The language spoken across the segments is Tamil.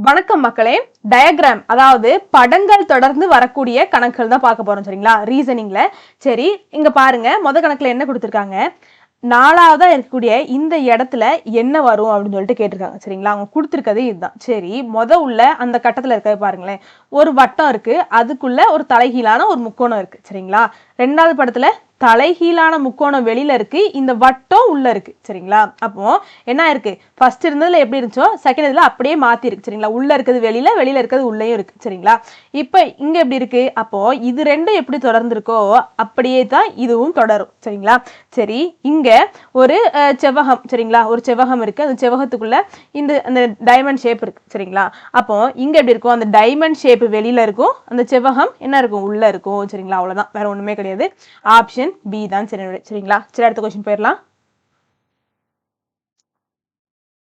வணக்கம் மக்களே. டயக்ராம் அதாவது படங்கள் தொடர்ந்து வரக்கூடிய கணக்குகள் தான் பார்க்க போறோம். சரிங்களா? ரீசனிங்ல. சரி, இங்க பாருங்க. கணக்குல என்ன கொடுத்திருக்காங்க? 4வதா இருக்கக்கூடிய இந்த இடத்துல என்ன வரும் அப்படின்னு சொல்லிட்டு கேட்டிருக்காங்க. சரிங்களா? அவங்க கொடுத்துருக்கதே இதுதான். சரி, உள்ள அந்த கட்டத்துல இருக்கிறது பாருங்களேன். ஒரு வட்டம் இருக்கு, அதுக்குள்ள ஒரு தலைகீழான ஒரு முக்கோணம் இருக்கு. சரிங்களா? 2வது படத்துல தலைகீழான முக்கோணம் வெளியில இருக்கு, இந்த வட்டம் உள்ள இருக்கு. சரிங்களா? அப்போ என்ன இருக்கு? ஃபர்ஸ்ட் இருந்ததுல எப்படி இருந்துச்சோ செகண்ட் இதுல அப்படியே மாத்தி இருக்கு. சரிங்களா? உள்ள இருக்கிறது வெளியில, வெளியில இருக்கிறது உள்ளேயும் இருக்கு. சரிங்களா? இப்ப இங்க எப்படி இருக்கு? அப்போ இது ரெண்டும் எப்படி தொடர்ந்து இருக்கோ அப்படியே தான் இதுவும் தொடரும். சரிங்களா? சரி, இங்க ஒரு செவ்வகம். சரிங்களா? ஒரு செவ்வகம் இருக்கு, அந்த செவ்வகத்துக்குள்ள இந்த டைமண்ட் ஷேப் இருக்கு. சரிங்களா? அப்போ இங்க எப்படி இருக்கும்? அந்த டைமண்ட் ஷேப் வெளியில இருக்கும், அந்த செவ்வகம் என்ன இருக்கும்? உள்ள இருக்கும். சரிங்களா? அவ்வளவுதான், வேற ஒண்ணுமே கிடையாது. ஆப்ஷன் பி தான் சரி. சரிங்களா? சரி, அடுத்த क्वेश्चन போயிடலாம்.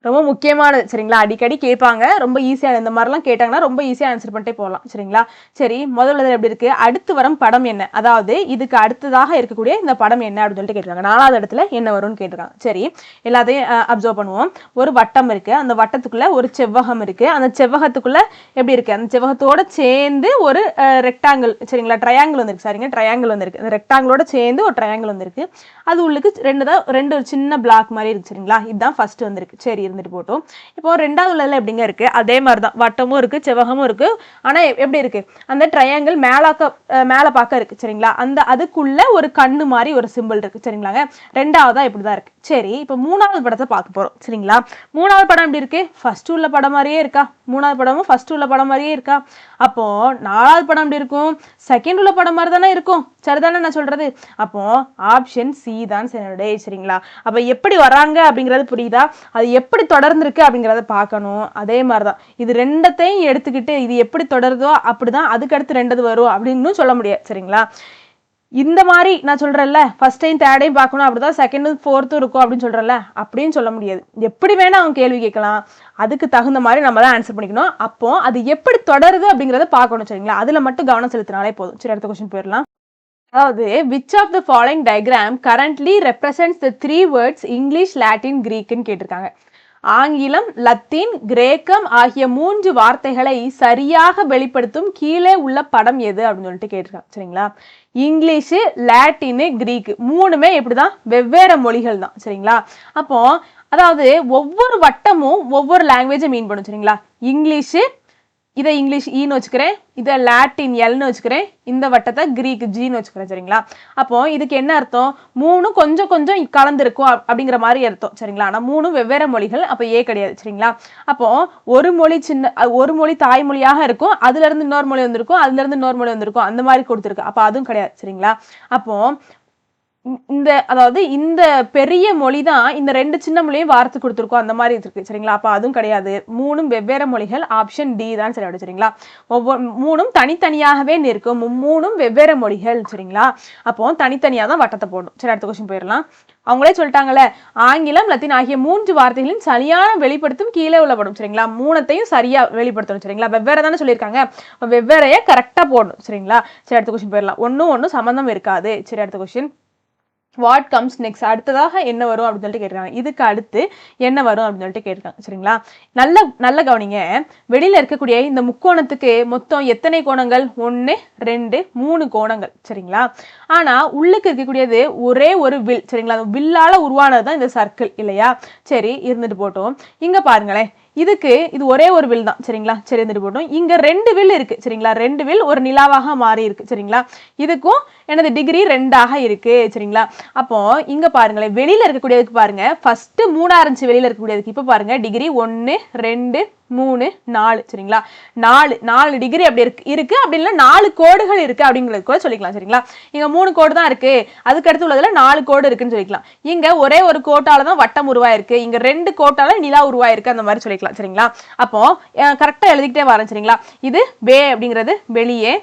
ரொம்ப முக்கியமானது. சரிங்களா? அடிக்கடி கேட்பாங்க. ரொம்ப ஈஸியா இந்த மாதிரிலாம் கேட்டாங்கன்னா ரொம்ப ஈஸியா ஆன்சர் பண்ணிட்டே போகலாம். சரிங்களா? சரி, முதல்ல எப்படி இருக்கு? அடுத்து வரும் படம் என்ன? அதாவது இதுக்கு அடுத்ததாக இருக்கக்கூடிய இந்த படம் என்ன அப்படின்னு சொல்லிட்டு கேட்டிருக்காங்க. 4வது இடத்துல என்ன வரும்னு கேட்டிருக்காங்க. சரி, எல்லாத்தையும் அப்சர்வ் பண்ணுவோம். ஒரு வட்டம் இருக்கு, அந்த வட்டத்துக்குள்ள ஒரு செவ்வகம் இருக்கு, அந்த செவ்வகத்துக்குள்ள எப்படி இருக்கு? அந்த செவ்வகத்தோட சேர்ந்து ஒரு ரெக்டாங்கிள். சரிங்களா? ட்ரையாங்கிள் வந்திருக்கு. சரிங்க, ட்ரையாங்கிள் வந்திருக்கு. அந்த ரெக்டாங்கிளோட சேர்ந்து ஒரு ட்ரையாங்கிள் வந்திருக்கு. அது உள்ளுக்கு ரெண்டு சின்ன பிளாக் மாதிரி இருக்கு. சரிங்களா? இதுதான் ஃபர்ஸ்ட் வந்திருக்கு. சரி, இருந்துட்டு போட்டோம். இப்போ 2வது உள்ளதுல எப்படிங்க இருக்கு? அதே மாதிரி தான், வட்டமும் இருக்கு, செவ்வகமும் இருக்கு. ஆனா எப்படி இருக்கு? அந்த ட்ரையாங்கிள் மேல பார்க்க இருக்கு. சரிங்களா? அந்த அதுக்குள்ள ஒரு கண்ணு மாதிரி ஒரு சிம்பிள் இருக்கு. சரிங்களாங்க? 2வதா இப்படிதான் இருக்கு. சரி, இப்போ 3வது படத்தை பார்க்க போறோம். சரிங்களா? 3வது படம் எப்படி இருக்கு? ஃபர்ஸ்ட் உள்ள படம் மாதிரியே இருக்கா? 3வது படமும் ஃபர்ஸ்ட் உள்ள படம் மாதிரியே இருக்கா? அப்போ 4வது படம் எப்படி இருக்கும்? செகண்ட் உள்ள படம் மாதிரி தானே இருக்கும். சரிதானே நான் சொல்றது? அப்போ ஆப்ஷன் சி தான் சரி. சரிங்களா? அப்ப எப்படி வராங்க அப்படிங்கறது புரியுதா? அது எப்படி தொடர்ந்து இருக்கு அப்படிங்கறத பார்க்கணும். அதே மாதிரிதான் இது ரெண்டத்தையும் எடுத்துக்கிட்டு இது எப்படி தொடருதோ அப்படிதான் அதுக்கு அடுத்து 2வது வரும் அப்படின்னு சொல்ல முடியாது. சரிங்களா? இந்த மாதிரி நான் சொல்றேன்ல, ஃபர்ஸ்ட் டைம் தேர்ட் டைம் பார்க்கணும், அப்படிதான் செகண்ட் ஃபோர்த்து இருக்கும் அப்படின்னு சொல்றேன்ல, அப்படின்னு சொல்ல முடியாது. எப்படி வேணா அவங்க கேள்வி கேட்கலாம், அதுக்கு தகுந்த மாதிரி நம்ம தான் ஆன்சர் பண்ணிக்கணும். அப்போ அது எப்படி தொடருது அப்படிங்கறத பார்க்கணும். சரிங்களா? அதுல மட்டும் கவனம் செலுத்தினாலே போதும். சரி, அடுத்த क्वेश्चन போயிடலாம். அதாவது which of the following diagram currently represents the 3 words English, Latin, Greek ன்னு கேட்டிருக்காங்க. ஆங்கிலம், லத்தீன், கிரேக்கம் ஆகிய 3 வார்த்தைகளை சரியாக வெளிப்படுத்தும் கீழே உள்ள படம் எது அப்படின்னு சொல்லிட்டு கேட்டிருக்காங்க. சரிங்களா? இங்கிலீஷ், லாட்டின், கிரீக் 3மே எப்படிதான்? வெவ்வேறு மொழிகள் தான். சரிங்களா? அப்போ அதாவது ஒவ்வொரு வட்டமும் ஒவ்வொரு லாங்குவேஜை மீன் பண்ணும். சரிங்களா? இங்கிலீஷ், இதை இங்கிலீஷ் ஈன்னு வச்சுக்கிறேன், இதை லாட்டின் எல்னு வச்சுக்கிறேன், இந்த வட்டத்தை கிரீக் ஜின்னு வச்சுக்கிறேன். சரிங்களா? அப்போ இதுக்கு என்ன அர்த்தம்? 3 கொஞ்சம் கொஞ்சம் கலந்துருக்கும் அப்படிங்கிற மாதிரி அர்த்தம். சரிங்களா? ஆனா 3 வெவ்வேறு மொழிகள், அப்ப ஏ கிடையாது. சரிங்களா? அப்போ ஒரு மொழி தாய்மொழியாக இருக்கும், அதுல இருந்து இன்னொரு மொழி வந்திருக்கும், அதுல இருந்து இன்னொரு மொழி வந்திருக்கும், அந்த மாதிரி கொடுத்துருக்கு. அப்ப அதுவும் கிடையாது. சரிங்களா? அப்போ அதாவது இந்த பெரிய மொழி தான் இந்த 2 சின்ன மொழியும் வார்த்தை கொடுத்துருக்கோம், அந்த மாதிரி இருக்கு. சரிங்களா? அப்ப அதுவும் கிடையாது. 3ம் வெவ்வேறு மொழிகள். ஆப்ஷன் டி தான் சரி. சரிங்களா? ஒவ்வொரு 3ம் தனித்தனியாகவே இருக்கும், 3ம் வெவ்வேறு மொழிகள். சரிங்களா? அப்போ தனித்தனியா தான் வட்டத்தை போடணும். சரி, அடுத்த क्वेश्चन போயிடலாம். அவங்களே சொல்லிட்டாங்கல்ல, ஆங்கிலம், லத்தீன் ஆகிய 3 வார்த்தைகளின் சரியான வெளிப்படுத்தும் கீழே உள்ள படும். சரிங்களா? 3த்தையும் சரியா வெளிப்படுத்தணும். சரிங்களா? வெவ்வேறு தானே சொல்லியிருக்காங்க, வெவ்வேறைய கரெக்டா போடணும். சரிங்களா? சரி, அடுத்த क्वेश्चन போயிடலாம். ஒன்னும் சம்பந்தம் இருக்காது. சரி, அடுத்த क्वेश्चन. What comes next? அடுத்ததாக என்ன வரும் அப்படின்னு சொல்லிட்டு கேட்டிருக்காங்க. இதுக்கு அடுத்து என்ன வரும் அப்படின்னு சொல்லிட்டு கேட்டிருக்காங்க. சரிங்களா? நல்ல கவனிங்க. வெளியில இருக்கக்கூடிய இந்த முக்கோணத்துக்கு மொத்தம் எத்தனை கோணங்கள்? 1 2 3 கோணங்கள். சரிங்களா? ஆனா உள்ளுக்கு இருக்கக்கூடியது ஒரே ஒரு வில். சரிங்களா? வில்லால உருவானதுதான் இந்த சர்க்கிள் இல்லையா? சரி, இருந்துட்டு போட்டோம். இங்க பாருங்களேன், இதுக்கு இது ஒரே ஒரு வில் தான். சரிங்களா? சரி, இருந்துட்டு போட்டோம். இங்க 2 வில் இருக்கு. சரிங்களா? 2 வில் ஒரு நிலாவாக மாறி இருக்கு. சரிங்களா? இதுக்கும் எனது டிகிரி 2ஆக இருக்கு. சரிங்களா? அப்போ இங்க பாருங்களேன், வெளியில இருக்கக்கூடியதுக்கு பாருங்க, ஃபர்ஸ்ட் 3ஆ இருந்துச்சு வெளியில இருக்கக்கூடியதுக்கு. இப்ப பாருங்க, டிகிரி 1 2 3 4. சரிங்களா? 4 டிகிரி அப்படி இருக்கு. அப்படி இல்லை 4 கோடுகள் இருக்கு அப்படிங்கிறது கூட சொல்லிக்கலாம். சரிங்களா? இங்க 3 கோடு தான் இருக்கு, அதுக்கு அடுத்து உள்ளதுல 4 கோடு இருக்குன்னு சொல்லிக்கலாம். இங்க ஒரே ஒரு கோட்டால தான் வட்டம் உருவாயிருக்கு, இங்க 2 கோட்டால நிலா உருவாயிருக்கு, அந்த மாதிரி சொல்லிக்கலாம். சரிங்களா? அப்போ கரெக்டா எழுதிக்கிட்டே வரேன். சரிங்களா? இது வே அப்படிங்கிறது வெளியே,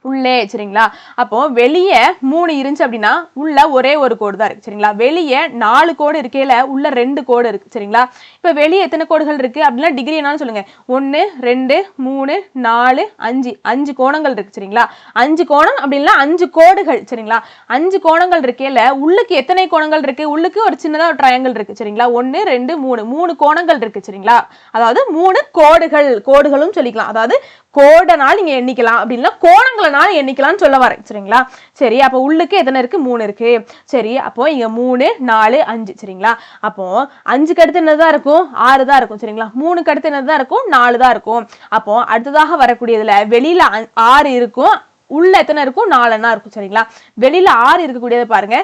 உள்ளே சரிங்களா. அப்போ வெளியே 3 இருந்துச்சு அப்படின்னா உள்ள ஒரே ஒரு கோடு தான் இருக்கு சரிங்களா. வெளியே 4 கோடு இருக்கையில உள்ள 2 கோடு இருக்கு சரிங்களா. இப்ப வெளியே எத்தனை கோடுகள் இருக்கு அப்படின்னா டிகிரி என்னன்னு சொல்லுங்க. 1 2 3 4 5 5 கோணங்கள் இருக்கு சரிங்களா. 5 கோணம் அப்படின்னா 5 கோடுகள் சரிங்களா. 5 கோணங்கள் இருக்கையில உள்ளுக்கு எத்தனை கோணங்கள் இருக்கு? உள்ளுக்கு ஒரு சின்னதா ஒரு ட்ரையாங்கிள் இருக்கு சரிங்களா. 1 2 3 3 கோணங்கள் இருக்கு சரிங்களா. அதாவது 3 கோடுகளும் சொல்லிக்கலாம். அதாவது கோடனால் நீங்க எண்ணிக்கலாம் அப்படின்னா கோணங்களனால எண்ணிக்கலாம்னு சொல்ல வரேன் சரிங்களா. சரி அப்போ உள்ளுக்கு எத்தனை இருக்கு? 3 இருக்கு. சரி அப்போ இங்க 3 4 5 சரிங்களா. அப்போ 5க்கு அடுத்து என்னதான் இருக்கும்? 6 தான் இருக்கும் சரிங்களா. 3க்கு அடுத்து என்னதான் இருக்கும்? 4 தான் இருக்கும். அப்போ அடுத்ததாக வரக்கூடியதுல வெளியில 6 இருக்கும், உள்ள எத்தனை இருக்கும்? 4 இருக்கும் சரிங்களா. வெளியில 6 இருக்கக்கூடியதை பாருங்க.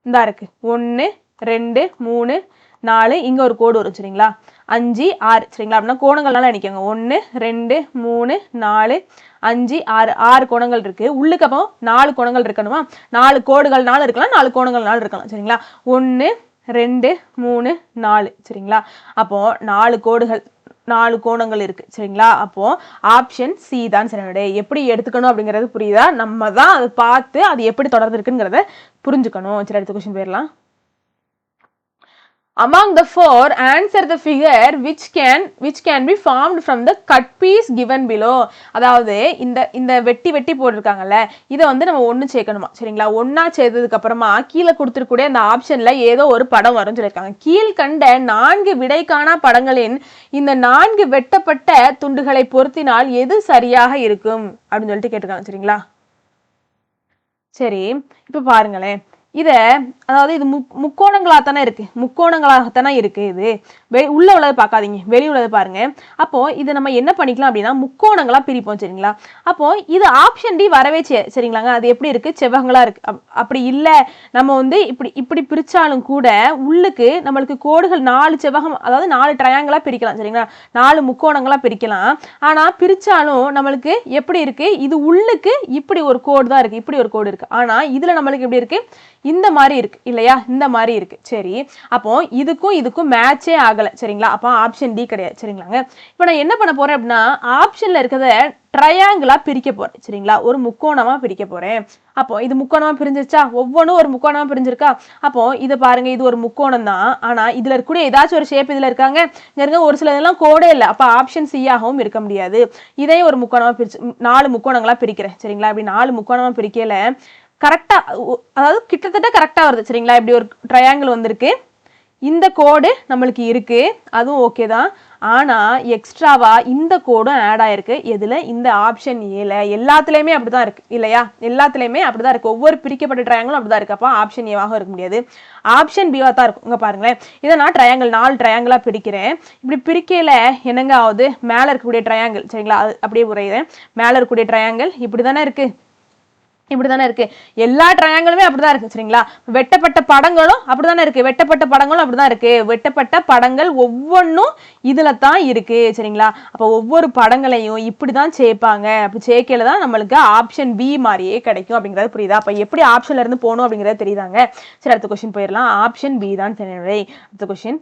இந்தா இருக்கு 1 2 3 4 இங்க ஒரு கோடு வரும் சரிங்களா. 5 6 சரிங்களா. அப்படின்னா கோணங்கள்னால நினைக்கோங்க. 1 2 3 4 5 6 6 கோணங்கள் இருக்கு. உள்ளுக்கு அப்போ 4 கோணங்கள் இருக்கணுமா? 4 கோடுகள்னால இருக்கலாம், 4 கோணங்கள்னால இருக்கலாம் சரிங்களா. 1 2 3 4 சரிங்களா. அப்போ 4 கோடுகள் 4 கோணங்கள் இருக்கு சரிங்களா. அப்போ ஆப்ஷன் சி தான் சரி. எப்படி எடுத்துக்கணும் அப்படிங்கிறது புரியுதா? நம்ம தான் அதை பார்த்து அது எப்படி தொடர்ந்து இருக்குங்கிறத புரிஞ்சுக்கணும். சரி அடுத்த கொஸ்டின் போயிடலாம். Among the four, answer the figure which can be formed from the cut piece given below. அதாவது இந்த வெட்டி போட்டிருக்காங்கல்ல, இதை வந்து நம்ம ஒன்று சேர்க்கணுமா சரிங்களா. ஒன்னா சேர்த்ததுக்கு அப்புறமா கீழே கொடுத்துருக்கூடிய அந்த ஆப்ஷன்ல ஏதோ ஒரு படம் வரும்னு சொல்லியிருக்காங்க. கீழ்கண்ட 4 விடைக்கான படங்களின் இந்த 4 வெட்டப்பட்ட துண்டுகளை பொருத்தினால் எது சரியாக இருக்கும் அப்படின்னு சொல்லிட்டு கேட்டிருக்காங்க சரிங்களா. சரி இப்ப பாருங்களேன். அதாவது இது முக்கோணங்களாகத்தானே இருக்கு, முக்கோணங்களாகத்தானே இருக்கு. இது உள்ள உள்ளது பார்க்காதீங்க, வெளி உள்ளது பாருங்க. அப்போ இது நம்ம என்ன பண்ணிக்கலாம் அப்படின்னா முக்கோணங்களா பிரிப்போம் சரிங்களா. அப்போ இது ஆப்ஷன் டி வரவே சரிங்களாங்க. அது எப்படி இருக்கு? செவ்வகங்களா இருக்கு. அப்படி இல்லை நம்ம வந்து இப்படி பிரிச்சாலும் கூட உள்ளுக்கு நம்மளுக்கு கோடுகள் 4 செவ்வகம், அதாவது 4 ட்ரையாங்கிளா பிரிக்கலாம் சரிங்களா. 4 முக்கோணங்களா பிரிக்கலாம். ஆனா பிரிச்சாலும் நம்மளுக்கு எப்படி இருக்கு? இது உள்ளுக்கு இப்படி ஒரு கோடு தான் இருக்கு, இப்படி ஒரு கோடு இருக்கு. ஆனா இதுல நம்மளுக்கு எப்படி இருக்கு? இந்த மாதிரி இருக்கு இல்லையா, இந்த மாதிரி இருக்கு. சரி அப்போ இதுக்கும் மேட்சே ஆகல சரிங்களா. அப்போ ஆப்ஷன் டி கிடையாது சரிங்களாங்க. இப்போ நான் என்ன பண்ண போறேன் அப்படின்னா ஆப்ஷன்ல இருக்கிறத ட்ரையாங்கிளா பிரிக்க போறேன் சரிங்களா. ஒரு முக்கோணமா பிரிக்க போறேன். அப்போ இது முக்கோணமா பிரிஞ்சிருச்சா? ஒவ்வொன்றும் ஒரு முக்கோணமா பிரிஞ்சிருக்கா? அப்போ இதை பாருங்க, இது ஒரு முக்கோணம் தான். ஆனா இதுல இருக்கக்கூடிய ஏதாச்சும் ஒரு ஷேப் இதுல இருக்காங்க, ஒரு சில இதெல்லாம் கோடே இல்லை. அப்ப ஆப்ஷன் சியாகவும் இருக்க முடியாது. இதையும் ஒரு முக்கோணமா பிரிச்சு 4 முக்கோணங்களா பிரிக்கிறேன் சரிங்களா. இப்படி 4 முக்கோணமா பிரிக்கல கரெக்டா, அதாவது கிட்டத்தட்ட கரெக்டா வருது சரிங்களா. இப்படி ஒரு ட்ரையாங்கிள் வந்திருக்கு, இந்த கோடு நம்மளுக்கு இருக்கு, அதுவும் ஓகே தான். ஆனா எக்ஸ்ட்ராவா இந்த கோடும் ஆட் ஆயிருக்கு. எதுல? இந்த ஆப்ஷன் ஏல. எல்லாத்துலயுமே அப்படிதான் இருக்கு இல்லையா, எல்லாத்துலயுமே அப்படிதான் இருக்கு. ஒவ்வொரு பிரிக்கப்பட்ட ட்ரையாங்கிளும் அப்படிதான் இருக்கு. அப்போ ஆப்ஷன் ஏவாக இருக்க முடியாது, ஆப்ஷன் பிவா தான் இருக்கும். இங்க பாருங்களேன், இதை நான் ட்ரையாங்கிள் 4 ட்ரையாங்கிளா பிரிக்கிறேன். இப்படி பிரிக்கையில என்னங்க ஆகுது? மேல இருக்கக்கூடிய ட்ரையாங்கிள் சரிங்களா, அது அப்படியே உரையுறேன். மேல இருக்கக்கூடிய ட்ரையாங்கிள் இப்படிதானே இருக்கு, இப்படிதானே இருக்கு. எல்லா ட்ரையாங்கிளுமே அப்படிதான் இருக்கு சரிங்களா. வெட்டப்பட்ட படங்களும் அப்படிதானே இருக்கு, வெட்டப்பட்ட படங்களும் அப்படிதான் இருக்கு. வெட்டப்பட்ட படங்கள் ஒவ்வொன்றும் இதுல தான் இருக்கு சரிங்களா. அப்போ ஒவ்வொரு படங்களையும் இப்படிதான் சேர்ப்பாங்க. அப்படி சேர்க்கையில தான் நம்மளுக்கு ஆப்ஷன் பி மாதிரியே கிடைக்கும் அப்படிங்கிறது புரியுதா. அப்ப எப்படி ஆப்ஷன்ல இருந்து போகணும் அப்படிங்கிறது தெரியுதாங்க. சரி அடுத்த கொஸ்டின் போயிடலாம். ஆப்ஷன் பி தான் தெரியவில்லை. அடுத்த question,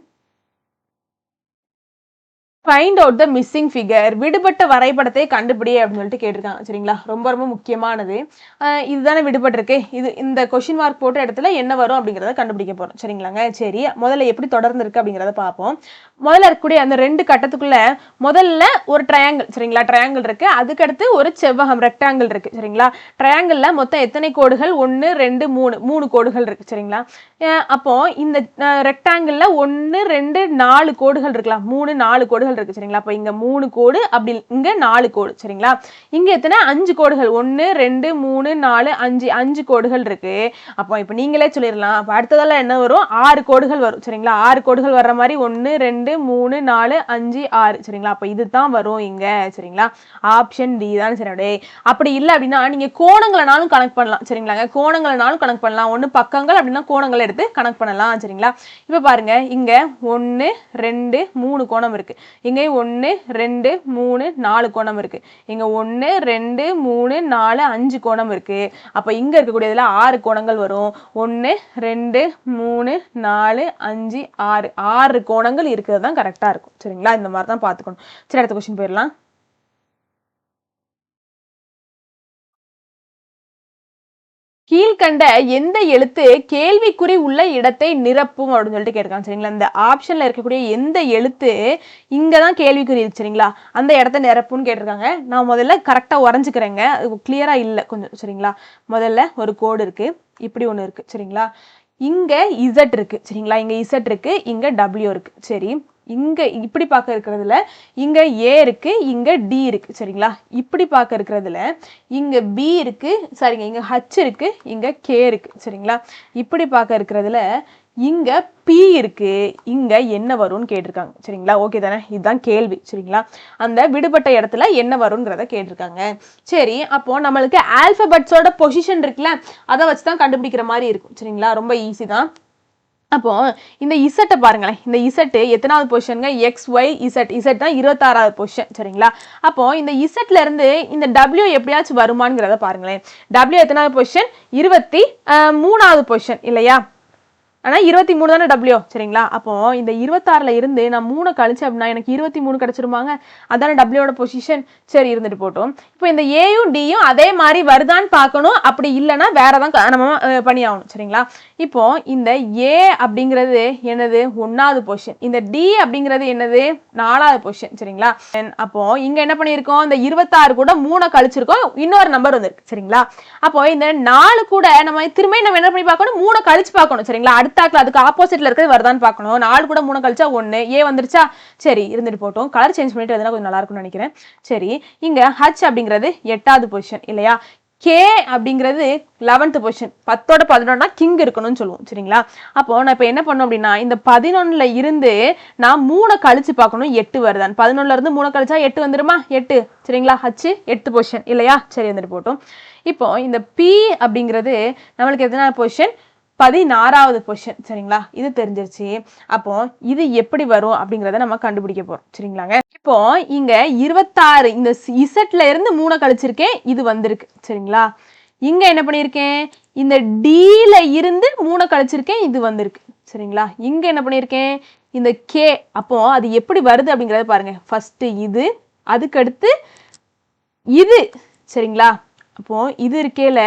find out the missing figure. விடுபட்ட வரைபடத்தை கண்டுபிடி அப்படின்னு சொல்லிட்டு கேட்டிருக்காங்க சரிங்களா. ரொம்ப ரொம்ப முக்கியமானது. இதுதானே விடுபட்டிருக்கு. இந்த கொஸ்டின் மார்க் போட்ட இடத்துல என்ன வரும் அப்படிங்கிறத கண்டுபிடிக்க போறோம் சரிங்களாங்க. சரி முதல்ல எப்படி தொடர்ந்து இருக்கு அப்படிங்கிறத பார்ப்போம். முதல்ல இருக்கக்கூடிய அந்த 2 கட்டத்துக்குள்ள முதல்ல ஒரு ட்ரையாங்கிள் சரிங்களா, ட்ரையாங்கிள் இருக்கு. அதுக்கடுத்து ஒரு செவ்வகம் ரெக்டாங்கிள் இருக்கு சரிங்களா. ட்ரையாங்கிள்ல மொத்தம் எத்தனை கோடுகள்? 1 2 3 கோடுகள் இருக்கு சரிங்களா. அப்போ இந்த ரெக்டாங்கிள்ல 1 2 4 கோடுகள் இருக்கலாம், 3 4 கோடுகள் இருக்கு சரிங்களா. அப்ப இங்க 3 கோடு, அப்படி இங்க 4 கோடு சரிங்களா. இங்க எத்தனை? 5 கோடுகள். 1 2 3 4 5 கோடுகள் இருக்கு. அப்போ இப்ப நீங்களே சொல்லிடலாம். அப்ப அடுத்ததெல்லாம் என்ன வரும்? 6 கோடுகள் வரும் சரிங்களா. 6 கோடுகள் வர்ற மாதிரி 1 2 3 4 5 6 சரிங்களா. அப்ப இதுதான் வரும் இங்க சரிங்களா. ஆப்ஷன் டி தான் சரி. அப்படி இல்லை அப்படின்னா நீங்க கோணங்களனாலும் கனெக்ட் பண்ணலாம் சரிங்களாங்க. கோணங்களனாலும் கனெக்ட் பண்ணலாம். ஒண்ணு பக்கங்கள் அப்படின்னா கோணங்களை எடுத்து கனெக்ட் பண்ணலாம் சரிங்களா. இப்ப பாருங்க, இங்க 1 2 3 கோணம் இருக்கு. இங்கே 1 2 3 4 கோணம் இருக்கு. இங்க 1 2 3 4 5 கோணம் இருக்கு. அப்ப இங்க இருக்கக்கூடியதுல 6 கோணங்கள் வரும். 1 2 3 4 5 6 கோணங்கள் இருக்கிறது தான் கரெக்டா இருக்கும் சரிங்களா. இந்த மாதிரி தான் பாத்துக்கணும். சரி அடுத்த கொஸ்டின் போயிடலாம். கீழ்கண்ட எந்த எழுத்து கேள்விக்குறி உள்ள இடத்தை நிரப்பும் அப்படின்னு சொல்லிட்டு கேட்காங்க சரிங்களா. இந்த ஆப்ஷன்ல இருக்கக்கூடிய எந்த எழுத்து இங்கதான் கேள்விக்குறி இருக்கு சரிங்களா, அந்த இடத்த நிரப்புன்னு கேட்டிருக்காங்க. நான் முதல்ல கரெக்டா உறைஞ்சுக்கிறேங்க, கிளியரா இல்லை கொஞ்சம் சரிங்களா. முதல்ல ஒரு கோடு இருக்கு, இப்படி ஒண்ணு இருக்கு சரிங்களா. இங்க இசட் இருக்கு சரிங்களா, இங்க இசட் இருக்கு, இங்க டபிள்யூ இருக்கு. சரி, இங்க இப்படி பார்க்க இருக்கிறதுல இங்க ஏ இருக்கு, இங்க டி இருக்கு சரிங்களா. இப்படி பார்க்க இருக்கிறதுல இங்க பி இருக்கு, சரிங்க, இங்க ஹச் இருக்கு, இங்க கே இருக்கு சரிங்களா. இப்படி பார்க்க இருக்கிறதுல இங்க பி இருக்கு, இங்க என்ன வரும்னு கேட்டிருக்காங்க சரிங்களா. ஓகே தானே, இதுதான் கேள்வி சரிங்களா. அந்த விடுபட்ட இடத்துல என்ன வரும்ங்கிறத கேட்டிருக்காங்க. சரி, அப்போ நம்மளுக்கு ஆல்பபெட்ஸோட பொசிஷன் இருக்குல்ல, அதை வச்சுதான் கண்டுபிடிக்கிற மாதிரி இருக்கும் சரிங்களா. ரொம்ப ஈஸி தான். அப்போ இந்த இசட்டை பாருங்களேன், இந்த இசட்டு எத்தனாவது பொசிஷனுங்க, எக்ஸ் ஒய் இசட், இசட் தான் 26வது பொசிஷன் சரிங்களா. அப்போ இந்த இசட்ல இருந்து இந்த டபிள்யூ எப்படியாச்சும் வருமானங்கிறத பாருங்களேன். டபிள்யூ எத்தனாவது பொசிஷன், 23வது பொசிஷன் இல்லையா. ஆனால் 23 தானே டபிள்யூ சரிங்களா. அப்போ இந்த 26ல் இருந்து நான் 3 கழிச்சு அப்படின்னா எனக்கு 23 கிடைச்சிருமாங்க, அதான டபிள்யூட பொசிஷன். சரி, இருந்துட்டு போட்டோம். இப்போ இந்த ஏயும் டியும் அதே மாதிரி வருதான்னு பார்க்கணும், அப்படி இல்லைன்னா வேற தான் நம்ம பண்ணி ஆகணும் சரிங்களா. இப்போ இந்த ஏ அப்படிங்கிறது என்னது, 1வது பொசிஷன், இந்த டி அப்படிங்கிறது என்னது, 4வது பொசிஷன் சரிங்களா. அப்போ இங்க என்ன பண்ணியிருக்கோம், இந்த 26 கூட 3 கழிச்சிருக்கோம், இன்னொரு நம்பர் வந்துருக்கு சரிங்களா. அப்போ இந்த 4 கூட நம்ம திரும்ப என்ன பண்ணி பார்க்கணும், 3 கழிச்சு பார்க்கணும் சரிங்களா. அதுக்கு ஆப்போசிட்ல இருக்கிறது வருதான்னு பார்க்கணும். 4 கூட 3 கழிச்சா 1, ஏ வந்துருச்சா. சரி, இருந்துட்டு போட்டோம். கலர் சேஞ்ச் பண்ணிட்டு எதுனா கொஞ்சம் நல்லா இருக்கும்னு நினைக்கிறேன். சரி, இங்க ஹச் அப்படிங்கிறது 8வது பொசிஷன் இல்லையா. கே அப்படிங்கிறது 11th பொசிஷன், 10ஓட 11னா கிங் இருக்கணும்னு சொல்லுவோம் சரிங்களா. அப்போ நான் இப்போ என்ன பண்ணோம் அப்படின்னா, இந்த 11ல இருந்து நான் 3 கழிச்சு பார்க்கணும், 8 வருதான். 11ல இருந்து 3 கழிச்சா 8 வந்துருமா, 8 சரிங்களா. ஹச் 8th பொசிஷன் இல்லையா. சரி, வந்துட்டு போட்டோம். இப்போ இந்த பி அப்படிங்கிறது நம்மளுக்கு எத்தனாவது பொசிஷன், 16வது பொசிஷன் சரிங்களா. இது தெரிஞ்சிருச்சு. அப்போ இது எப்படி வரும் அப்படிங்கிறத நம்ம கண்டுபிடிக்க போறோம் சரிங்களாங்க. இப்போ இங்க 26 இந்த இசட்ல இருந்து 3 கழிச்சிருக்கேன், இது வந்திருக்கு சரிங்களா. இங்க என்ன பண்ணியிருக்கேன், இந்த டில இருந்து 3 கழிச்சிருக்கேன், இது வந்திருக்கு சரிங்களா. இங்க என்ன பண்ணியிருக்கேன், இந்த கே. அப்போ அது எப்படி வருது அப்படிங்கிறத பாருங்க. ஃபர்ஸ்ட் இது, அதுக்கடுத்து இது சரிங்களா. அப்போ இது இருக்கேல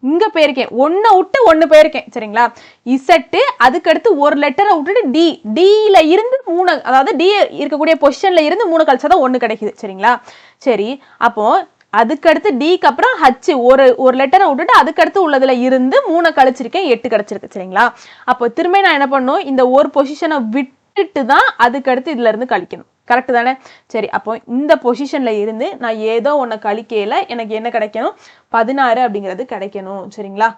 இங்க போயிருக்கேன், 1 விட்டு 1 போயிருக்கேன் சரிங்களா. இசட்டு, அதுக்கடுத்து ஒரு லெட்டரை விட்டுட்டு டி, டில இருந்து 3, அதாவது டி இருக்கக்கூடிய பொசிஷன்ல இருந்து 3 கழிச்சாதான் 1 கிடைக்குது சரிங்களா. சரி, அப்போ அதுக்கடுத்து டிக்கு அப்புறம் ஹச், ஒரு லெட்டரை விட்டுட்டு அதுக்கடுத்து உள்ளதுல இருந்து 3 கழிச்சிருக்கேன், 8 கிடைச்சிருக்கு சரிங்களா. அப்போ திரும்ப நான் என்ன பண்ணும், இந்த ஒரு பொசிஷனை விட்டுட்டு தான் அதுக்கடுத்து இதுல இருந்து கழிக்கணும். கரெக்ட் தானே. சரி, அப்போ இந்த பொசிஷன்ல இருந்து நான் ஏதோ ஒன்று கழிக்கையில எனக்கு என்ன கிடைக்கணும், 16 அப்படிங்கிறது கிடைக்கணும் சரிங்களா.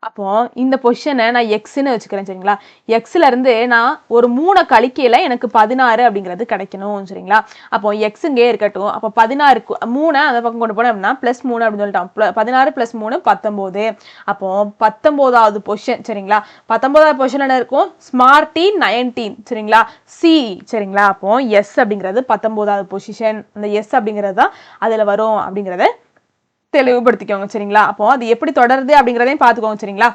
அப்போ இந்த பொசிஷனை நான் எக்ஸ்ன்னு வச்சுக்கிறேன் சரிங்களா. எக்ஸ்ல இருந்து நான் ஒரு 3 கழிக்கையில எனக்கு 16 அப்படிங்கிறது கிடைக்கணும் சரிங்களா. அப்போ எக்ஸ் இங்கே இருக்கட்டும். அப்போ 16க்கு 3 அந்த பக்கம் கொண்டு போனோம் அப்படின்னா +3 அப்படின்னு சொல்லிட்டோம். 16 + 3 19. அப்போ 19வது பொசிஷன் சரிங்களா. 19வது பொசிஷன் என்ன இருக்கும், ஸ்மார்ட்டி 19 சரிங்களா. சி சரிங்களா. அப்போ எஸ் அப்படிங்கிறது 19வது பொசிஷன், அந்த எஸ் அப்படிங்கிறது தான் அதுல வரும் அப்படிங்கிறத தெளிவுபடுத்திக்கோங்க சரிங்களா. அப்போ அது எப்படி தொடருது அப்படிங்கிறதையும் பார்த்துக்கோங்க சரிங்களா.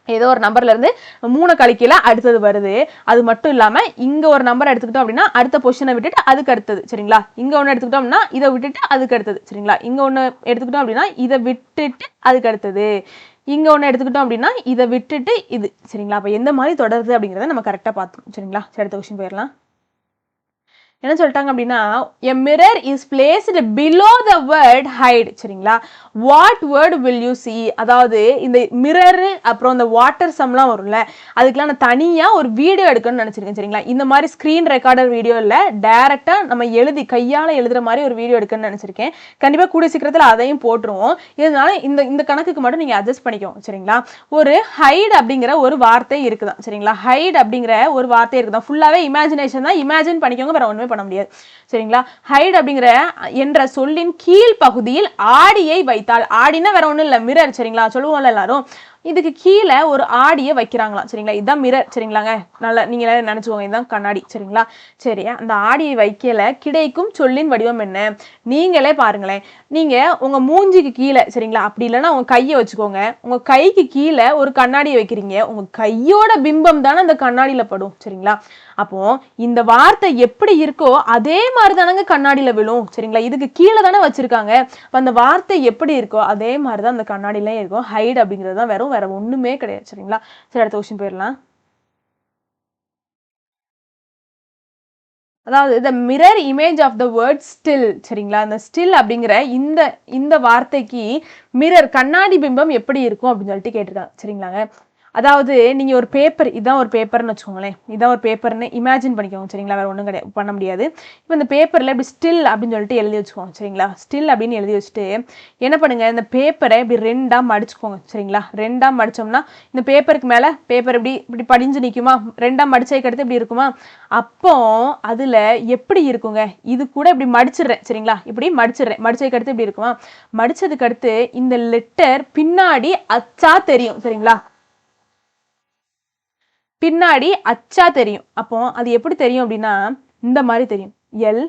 ஏதோ ஒரு நம்பர்ல இருந்து 3 கழிக்கல அடுத்தது வருது. அது மட்டும் இல்லாம இங்க ஒரு நம்பர் எடுத்துக்கிட்டோம் அப்படின்னா அடுத்த பொசிஷனை விட்டுட்டு அதுக்கு அடுத்தது சரிங்களா. இங்க ஒண்ணு எடுத்துக்கிட்டோம் அப்படின்னா இதை விட்டுட்டு அதுக்கு அடுத்தது சரிங்களா. இங்க ஒண்ணு எடுத்துக்கிட்டோம் அப்படின்னா இதை விட்டுட்டு அதுக்கு அடுத்தது, இங்க ஒண்ணு எடுத்துக்கிட்டோம் அப்படின்னா இதை விட்டுட்டு இது சரிங்களா. அப்ப எந்த மாதிரி தொடருது அப்படிங்கிறத நம்ம கரெக்டா பார்த்துக்கணும் சரிங்களா. அடுத்த கொஸ்டின் போயிடலாம். என்ன சொல்லிட்டாங்க அப்படின்னா, a mirror is placed below the word hide சரிங்களா. what word will you see, அதாவது இந்த மிரர் அப்புறம் இந்த வாட்டர் சம்லாம் வரும்ல, அதுக்கெல்லாம் நான் தனியா ஒரு வீடியோ எடுக்கணும்னு நினைச்சிருக்கேன் சரிங்களா. இந்த மாதிரி ஸ்கிரீன் ரெக்கார்டர் வீடியோ இல்ல, டைரக்டா நம்ம கையால எழுதுற மாதிரி ஒரு வீடியோ எடுக்கணும்னு நினைச்சிருக்கேன். கண்டிப்பா கூடிய சீக்கிரத்துல அதையும் போட்டுருவோம். இதனால இந்த கணக்குக்கு மட்டும் நீங்க அட்ஜஸ்ட் பண்ணிக்கோங்க சரிங்களா. ஒரு ஹைட் அப்படிங்கிற ஒரு வார்த்தை இருக்குதான் சரிங்களா. ஹைட் அப்படிங்கிற ஒரு வார்த்தை இருக்குதான், ஃபுல்லாவே இமேஜினேஷன் தான், இமேஜின் பண்ணிக்கோங்க, வேற ஒண்ணுமே பண்ண முடியாது சரிங்களா. ஹைட் அப்படிங்கிற என்ற சொல்லின் கீழ் பகுதியில் ஆடியை வைத்தால், ஆடினா வேற ஒண்ணும் இல்ல மிரர் சரிங்களா, சொல்லுவோம்ல எல்லாரும். இதுக்கு கீழே ஒரு ஆடியை வைக்கிறாங்களாம் சரிங்களா. இதுதான் மிரர் சரிங்களாங்க. நல்லா நீங்களே நினைச்சுக்கோங்க, இதுதான் கண்ணாடி சரிங்களா. சரி, அந்த ஆடியை வைக்கல கிடைக்கும் சொல்லின் வடிவம் என்ன? நீங்களே பாருங்களேன். நீங்க உங்க மூஞ்சிக்கு கீழே சரிங்களா, அப்படி இல்லைன்னா உங்க கையை வச்சுக்கோங்க. உங்க கைக்கு கீழே ஒரு கண்ணாடியை வைக்கிறீங்க. உங்க கையோட பிம்பம் தானே அந்த கண்ணாடியில படும் சரிங்களா. அப்போ இந்த வார்த்தை எப்படி இருக்கோ அதே மாதிரி தானங்க கண்ணாடியில விழும் சரிங்களா. இதுக்கு கீழே தானே வச்சிருக்காங்க. அந்த வார்த்தை எப்படி இருக்கோ அதே மாதிரிதான் அந்த கண்ணாடியில இருக்கும். ஹைட் அப்படிங்கிறது தான் வேற ஒண்ணுமே கிடையாது சரிங்களா. சரி, அடுத்த கொஸ்டின் போயிடலாம். அதாவது the mirror image of the word still சரிங்களா. அந்த still அப்படிங்கிற இந்த வார்த்தைக்கு மிரர் கண்ணாடி பிம்பம் எப்படி இருக்கும் அப்படின்னு சொல்லிட்டு கேட்டிருக்காங்க சரிங்களாங்க. அதாவது நீங்க ஒரு பேப்பர், இதான் ஒரு பேப்பர்னு வச்சுக்கோங்களேன். இதான் ஒரு பேப்பர்னு இமேஜின் பண்ணிக்கோங்க சரிங்களா. வேற ஒன்றும் கிடையாது, பண்ண முடியாது. இப்போ இந்த பேப்பர்ல இப்படி ஸ்டில் அப்படின்னு சொல்லிட்டு எழுதி வச்சுக்கோங்க சரிங்களா. ஸ்டில் அப்படின்னு எழுதி வச்சுட்டு என்ன பண்ணுங்க, இந்த பேப்பரை இப்படி ரெண்டா மடிச்சுக்கோங்க சரிங்களா. ரெண்டா மடிச்சோம்னா இந்த பேப்பருக்கு மேல பேப்பர் இப்படி இப்படி படிஞ்சு நிற்குமா, ரெண்டா மடிச்சதுக்கு அடுத்து இப்படி இருக்குமா. அப்போ அதுல எப்படி இருக்குங்க, இது கூட இப்படி மடிச்சிடுறேன் சரிங்களா. இப்படி மடிச்சிடுறேன், மடிச்சதுக்கு அடுத்து இப்படி இருக்குமா. மடிச்சதுக்கு அடுத்து இந்த லெட்டர் பின்னாடி அச்சா தெரியும் சரிங்களா. பின்னாடி அச்சா தெரியும். அப்போ அது எப்படி தெரியும் அப்படின்னா இந்த மாதிரி தெரியும். எல்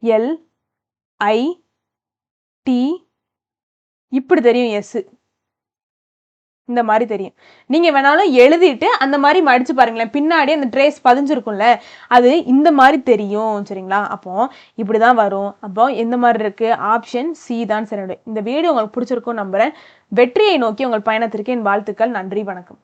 எல் ஐ டி இப்படி தெரியும். எஸ் இந்த மாதிரி தெரியும். நீங்க வேணாலும் எழுதிட்டு அந்த மாதிரி மடிச்சு பாருங்களேன். பின்னாடி அந்த ட்ரேஸ் பதிஞ்சிருக்கும்ல, அது இந்த மாதிரி தெரியும் சரிங்களா. அப்போ இப்படிதான் வரும். அப்போ எந்த மாதிரி இருக்கு, ஆப்ஷன் சி தான் சரி. இந்த வீடியோ உங்களுக்கு பிடிச்சிருக்கும் நம்புறேன். வெற்றியை நோக்கி உங்கள் பயணத்திற்கு என் வாழ்த்துக்கள். நன்றி, வணக்கம்.